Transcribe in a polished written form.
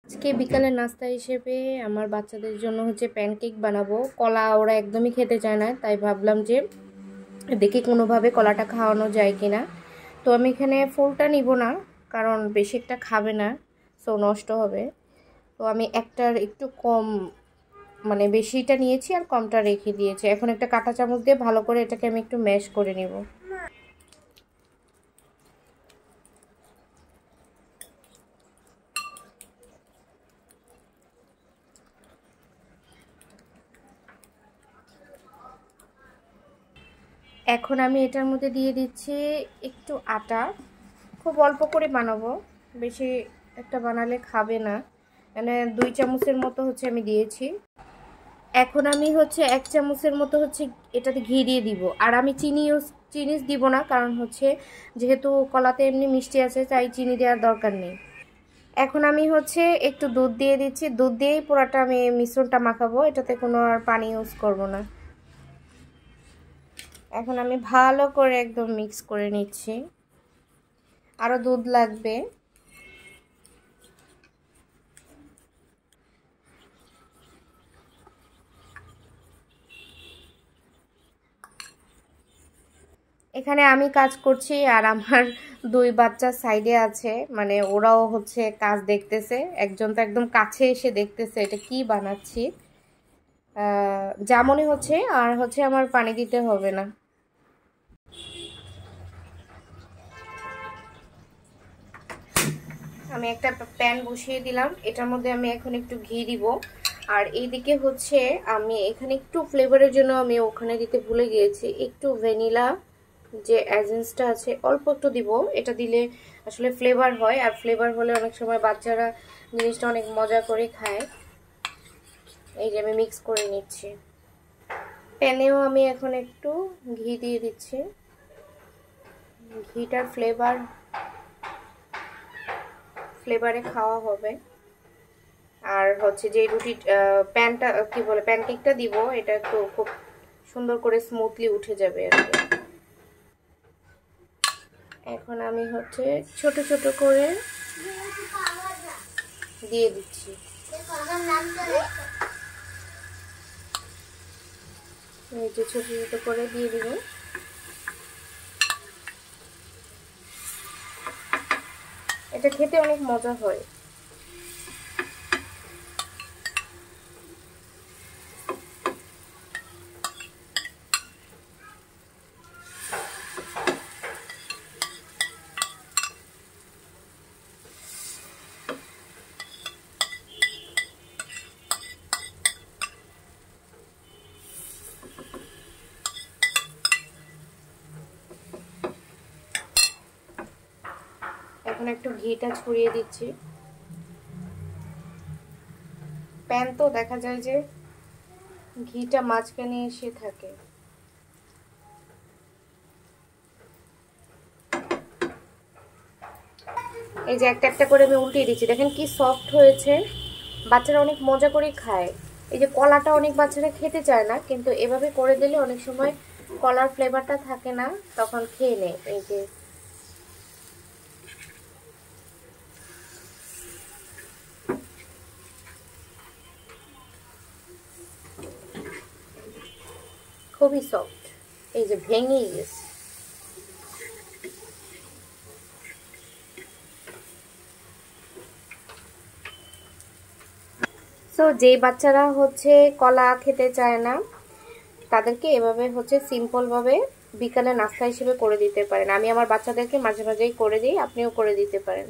আজকে বিকালের নাস্তা হিসেবে আমার বাচ্চাদের জন্য হচ্ছে প্যানকেক বানাবো। কলা ওরা একদমই খেতে চায় না, তাই ভাবলাম যে দেখি কোনোভাবে কলাটা খাওয়ানো যায় কিনা। তো আমি এখানে ফুলটা নিব না, কারণ বেশি একটা খাবে না, সো নষ্ট হবে। তো আমি একটার একটু কম, মানে বেশিটা নিয়েছি আর কমটা রেখে দিয়েছি। এখন একটা কাঁটা চামচ দিয়ে ভালো করে এটাকে আমি একটু ম্যাশ করে নেব। এখন আমি এটার মধ্যে দিয়ে দিচ্ছি একটু আটা। খুব অল্প করে বানাবো, বেশি একটা বানালে খাবে না, মানে 2 চামচের মতো হচ্ছে আমি দিয়েছি। এখন আমি হচ্ছে 1 চামচের মতো হচ্ছে এটাতে ঘি দিয়ে দিব। আর আমি চিনি দিব না, কারণ হচ্ছে যেহেতু কলাতে এমনি মিষ্টি আছে, তাই চিনি দেওয়ার দরকার নেই। এখন আমি হচ্ছে একটু দুধ দিয়ে দিচ্ছি। দুধ দিয়েই পুরোটা আমি মিশ্রণটা মাখাবো, এটাতে কোনো আর পানি ইউজ করব না। এখন আমি ভালো করে একদম মিক্স করে নিচ্ছি। আরও দুধ লাগবে। এখানে আমি কাজ করছি আর আমার 2 বাচ্চা সাইডে আছে, মানে ওরাও হচ্ছে কাজ দেখতেছে। একজন তো একদম কাছে এসে দেখতেছে এটা কি বানাচ্ছি। যা মনে হচ্ছে, আর হচ্ছে আমার পানি দিতে হবে না। আমি একটা প্যান বসিয়ে দিলাম, এটার মধ্যে আমি এখন একটু ঘি দিব। আর এইদিকে হচ্ছে আমি এখানে একটু ফ্লেভারের জন্য আমি ওখানে দিতে ভুলে গিয়েছি, একটু ভ্যানিলা যে এসেন্সটা আছে অল্প একটু দিব। এটা দিলে আসলে ফ্লেভার হয়, আর ফ্লেভার হলে অনেক সময় বাচ্চারা জিনিসটা অনেক মজা করে খায়। এই যে আমি মিক্স করে নিচ্ছি। প্যানেও আমি এখন একটু ঘি দিয়ে দিচ্ছি। ঘিটার ফ্লেভারে খাওয়া হবে। আর হচ্ছে যে প্যানকেকটা দিব, এটা একটু খুব সুন্দর করে স্মুথলি উঠে যাবে আর কি। এখন আমি হচ্ছে ছোট ছোট করে দিয়ে দিচ্ছি। এই যে ছোট ছোট করে দিয়ে দিব। এটা খেতে অনেক মজা হয়। এখন একটু ঘিটা ছড়িয়ে দিচ্ছি। প্যান তো দেখা যায় যে ঘিটা মাঝখানে এসে থাকে। এই যে একটা একটা করে আমি উল্টিয়ে দিচ্ছি, দেখেন কি সফট হয়েছে। বাচ্চারা অনেক মজা করে খায়। এই যে কলাটা অনেক বাচ্চারা খেতে চায় না, কিন্তু এভাবে করে দিলে অনেক সময় কলার ফ্লেভারটা থাকে না, তখন খেয়ে নেয়। এই যে খুবই সফট, এই যে ভেঙেই গেছে। সো যেই বাচ্চারা হচ্ছে কলা খেতে চায় না, তাদেরকে এভাবে হচ্ছে সিম্পলভাবে বিকালে নাস্তা হিসেবে করে দিতে পারেন। আমি আমার বাচ্চাদেরকে মাঝে মাঝেই করে দিই, আপনিও করে দিতে পারেন।